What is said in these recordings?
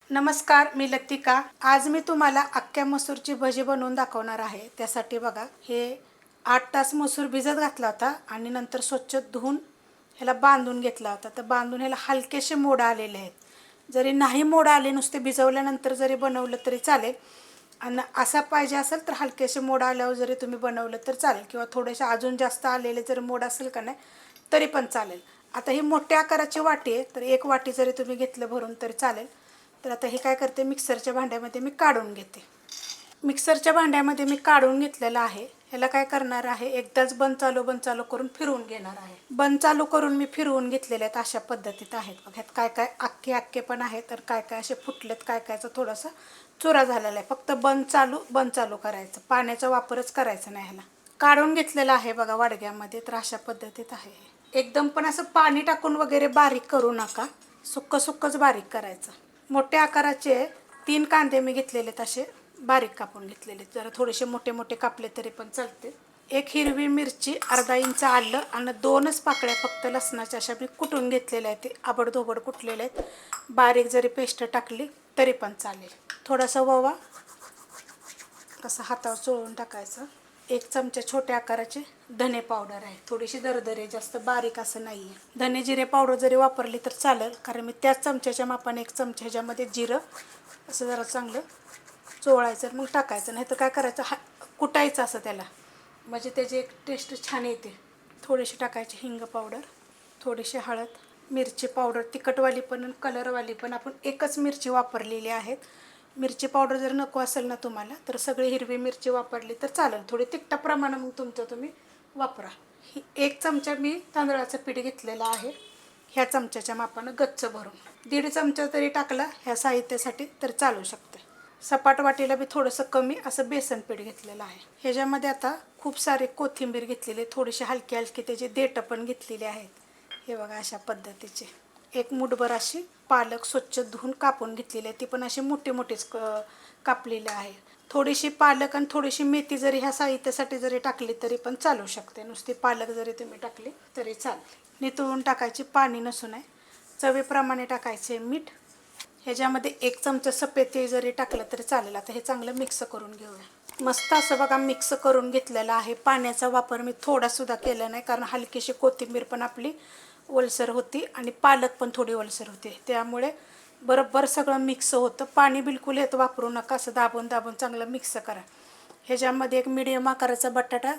नमस्कार, मी लतिका। आज मी तुम्हाला अख्ख्या मसूरची भजी बनवून दाखवणार आहे। त्यासाठी बघा, हे 8 तास मसूर भिजत घातला होता आणि नंतर स्वच्छ धुवून ह्याला बांधून घेतला होता। तर बांधून ह्याला हलकेसे मोड आलेले आहेत। जरी नाही मोड आले, नुसते भिजवल्यानंतर जरी बनवलं तरी चालेल। आणि असा पाहिजे असेल तर हलकेसे मोड आल्यावर जरी तुम्ही बनवलं तर चालेल, किंवा थोडेसे अजून जास्त आलेले जर मोड असेल का नाही तरी पण चालेल। आता ही मोठ्या आकाराची वाटी आहे, तर एक वाटी जरी तुम्ही घेतलं भरून तरी चालेल। तर आता हे काय करते, मिक्सरच्या भांड्यामध्ये मी काढून घेते। मिक्सरच्या भांड्यामध्ये मी काढून घेतलेलं आहे। ह्याला काय करणार आहे, एकदाच बंद चालू करून फिरवून घेणार आहे। बंद चालू करून मी फिरवून घेतलेले आहेत, अशा पद्धतीत आहेत बघा। ह्यात काय काय अख्खे पण आहेत, तर काय काय असे फुटलेत, काय कायचा थोडासा चुरा झालेला आहे। फक्त बंद चालू करायचं, पाण्याचा वापरच करायचा नाही ह्याला। काढून घेतलेलं आहे बघा वाडग्यामध्ये, तर अशा पद्धतीत आहे। एकदम पण असं पाणी टाकून वगैरे बारीक करू नका, सुक्कच बारीक करायचं। मोठ्या आकाराचे 3 कांदे मी घेतलेले, तसे बारीक कापून घेतलेले। जरा थोडेसे मोठे कापले तरी पण चालते। 1 हिरवी मिरची, अर्धा इंच आलं आणि 2च पाकळ्या फक्त लसणाच्या अशा मी कुटून घेतलेल्या आहेत। ते आबडधोबड कुटलेले आहेत, बारीक जरी पेस्ट टाकली तरी पण चालेल। थोडासा ओवा असं हातावर चोळून टाकायचं। 1 चमचा छोट्या आकाराचे धने पावडर आहे, थोडीशी दरदरे, जास्त बारीक असं नाही आहे। धने जिरे पावडर जरी वापरली तर चालेल, कारण मी त्याच चमच्याच्या मापाने 1 चमचा ह्याच्यामध्ये जिरं असं जरा चांगलं चोळायचं, मग टाकायचं। नाही तर काय करायचं, कुटायचं असं त्याला, म्हणजे त्याची एक टेस्ट छान येते। थोडीशी टाकायची हिंग पावडर, थोडीशी हळद, मिरची पावडर तिखटवाली पण आणि कलरवाली पण, आपण एकच मिरची वापरलेली आहेत। मिरची पावडर जर नको असेल ना तुम्हाला, तर सगळी हिरवी मिरची वापरली तर चालेल। थोडी तिखटाप्रमाणे मग तुम्ही वापरा। 1 चमचा मी तांदळाचं पीठ घेतलेलं आहे, ह्या चमच्याच्या मापानं गच्च भरून। 1.5 चमचा तरी टाकला ह्या साहित्यासाठी तर चालू शकते। सपाट वाटीला बी थोडंसं कमी असं बेसन पीठ घेतलेलं आहे। ह्याच्यामध्ये आता खूप सारे कोथिंबीर घेतलेली, थोडीशी हलकी त्याचे देठं पण घेतलेले आहेत। हे बघा अशा पद्धतीचे। 1 मुठभर अशी पालक स्वच्छ धुवून कापून घेतलेली आहे, ती पण अशी मोठीच कापलेली आहे। थोडीशी पालक आणि थोडीशी मेथी जरी ह्या साहित्यासाठी जरी टाकली तरी पण चालू शकते। नुसती पालक जरी तुम्ही टाकली तरी चालेल। नितळून टाकायची, पाणी नसून आहे। चवीप्रमाणे टाकायचे मीठ। ह्याच्यामध्ये 1 चमचा सफेद तीळ जरी टाकलं तरी चालेल। आता हे चांगलं मिक्स करून घेऊया। मस्त असं बघा मिक्स करून घेतलेलं आहे। पाण्याचा वापर मी थोडासुद्धा केला नाही, कारण हलकीशी कोथिंबीर पण आपली ओलसर होती आणि पालक पण थोडी ओलसर होते, त्यामुळे बरोबर सगळं मिक्स होतं। पाणी बिलकुल येत वापरू नका, असं दाबून चांगलं मिक्स करा। ह्याच्यामध्ये 1 मीडियम आकाराचा बटाटा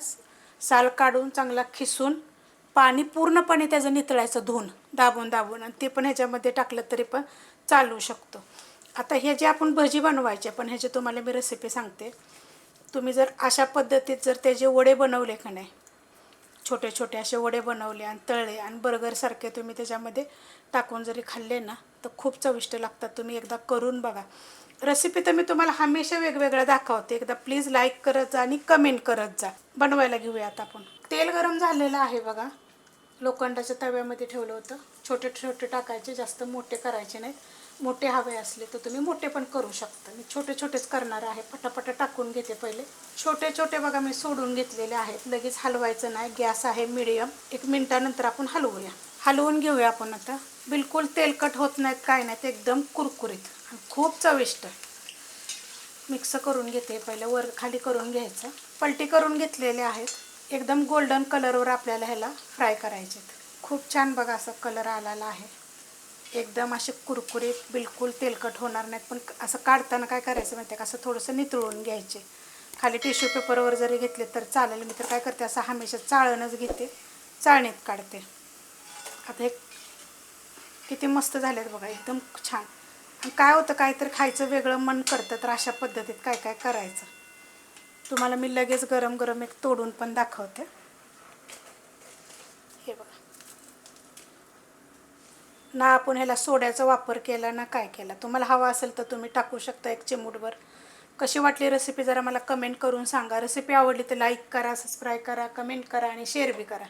साल काढून चांगला खिसून पाणी पूर्णपणे त्याचं नितळायचं, धुवून दाबून आणि ते पण ह्याच्यामध्ये टाकलं तरी पण चालू शकतो। आता हे जे आपण भजी बनवायचे, पण ह्याची तुम्हाला मी रेसिपी सांगते। तुम्ही जर अशा पद्धतीत जर त्याचे वडे बनवले का नाही, छोटे असे वडे बनवले आणि तळले आणि बर्गरसारखे तुम्ही त्याच्यामध्ये टाकून जरी खाल्ले ना, तर खूप चविष्ट लागतात। तुम्ही एकदा करून बघा। रेसिपी तर मी तुम्हाला हमेशा वेगवेगळ्या दाखवते, एकदा प्लीज लाईक करत जा आणि कमेंट करत जा। बनवायला घेऊयात आपण। तेल गरम झालेलं आहे बघा, लोखंडाच्या तव्यामध्ये ठेवलं होतं। छोटे टाकायचे, जास्त मोठे करायचे नाहीत। मोठे हवे असले तर तुम्ही मोठे पण करू शकता। मी छोटेच करणार आहे। पटापट टाकून घेते पहिले। छोटे बघा मी सोडून घेतलेले आहेत, लगेच हलवायचं नाही। गॅस आहे मीडियम, 1 मिनिटानंतर आपण हलवूया। हलवून घेऊया आपण आता। बिलकुल तेलकट होत नाहीत, काय नाहीत, एकदम कुरकुरीत आणि खूप चविष्ट। मिक्स करून घेते पहिले, वर खाली करून घ्यायचं। पलटी करून घेतलेले आहेत, एकदम गोल्डन कलरवर आपल्याला ह्याला फ्राय करायचे। खूप छान बघा असा कलर आलेला आहे, एकदम असे कुरकुरीत, बिलकुल तेलकट होणार नाहीत। पण असं काढताना काय करायचं माहिती आहे का, असं थोडंसं नितळून घ्यायचे। खाली टिश्यू पेपरवर जरी घेतले तर चालेल, मी तर काय करते असं हमेशा चाळणच घेते, चाळणीत काढते। आता हे किती मस्त झालेत बघा, एकदम छान। आणि काय होतं, काहीतरी खायचं वेगळं मन करतं, तर अशा पद्धतीत काय करायचं। तुम्हाला मी लगेच गरम एक तोडून पण दाखवते। हे बघा ना, आपण ह्याला सोड्याचा वापर केला ना काय केला। तुम्हाला हवा असेल तर तुम्ही टाकू शकता 1 चिमूटभर। कशी वाटली रेसिपी जरा मला कमेंट करून सांगा। रेसिपी आवडली तर लाईक करा, सबस्क्राईब करा, कमेंट करा आणि शेअर बी करा।